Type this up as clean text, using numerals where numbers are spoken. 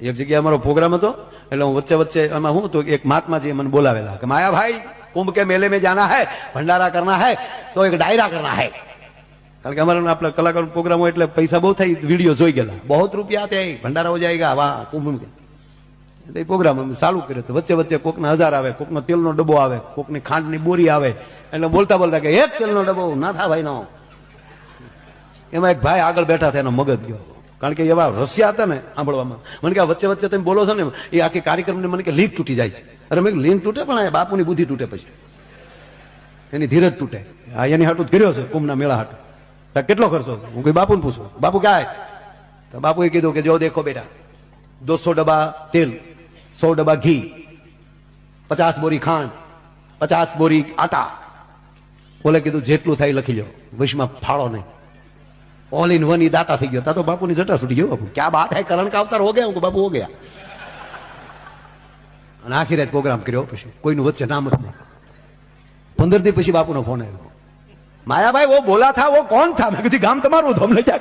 એક જગ્યાએ અમારો પ્રોગ્રામ હતો, એટલે હું વચ્ચે વચ્ચે એમાં હું તો એક મહાત્માજી મને બોલાવેલા કે માયાભાઈ कुंभ के मेले में जाना है, भंडारा करना है तो एक डायरा करना है। कारण के हमारे अपना कलाकार प्रोग्राम हो એટલે પૈસા બહુ થાય, વિડીયો જોઈ ગયેલા, बहुत रुपया आते हैं, भंडारा हो जाएगा वाह कुंभ में। એ પ્રોગ્રામ અમે ચાલુ કર્યો તો વચ્ચે વચ્ચે કોકના 1000 આવે, કોકનો તેલનો ડબ્બો આવે, કોકની ખાંડની બોરી આવે, એટલે બોલતા બોલતા કે એક તેલનો ડબ્બો ના થા ભાઈ નો। એમાં એક ભાઈ આગળ બેઠા હતા, એનો મગજ ગયો, કારણ કે એવા રસિયા હતા ને સાંભળવામાં। મને કે વચ્ચે વચ્ચે તમે બોલો છો ને એ આખી કાર્યક્રમને મને કે લીક તૂટી જાય છે। અરે મેં લીક તૂટે પણ બાપુની બુદ્ધિ તૂટે, પછી એની ધીરજ તૂટે। આ એની હાટું કર્યો છે કુંભના મેળા હાટું। કેટલો ખર્ચો છે? હું કોઈ બાપુને પૂછું, બાપુ ક્યાં? તો બાપુએ કીધું કે જો દેખો બેટા, 200 ડબ્બા તેલ, 100 ડબ્બા ઘી, 50 બોરી ખાંડ, 50 બોરી આટા। બોલે કીધું જેટલું થાય લખી લો, વિશમાં ફાળો નહીં, ऑल इन वन ही दाता थी गयो। तो बापू ने जटा छूटी गयो। बापू क्या बात है, करण का अवतार हो गया। उनको बापू हो गया। आखिर रात प्रोग्राम कर्यो, पछी कोई वच्चे नाम ज नहीं। 15 दी पछी बापू नो फोन आव्यो, मायाभाई वो बोला था वो कौन था? मैं कीधुं गाम तमारुं, तो अमने क्या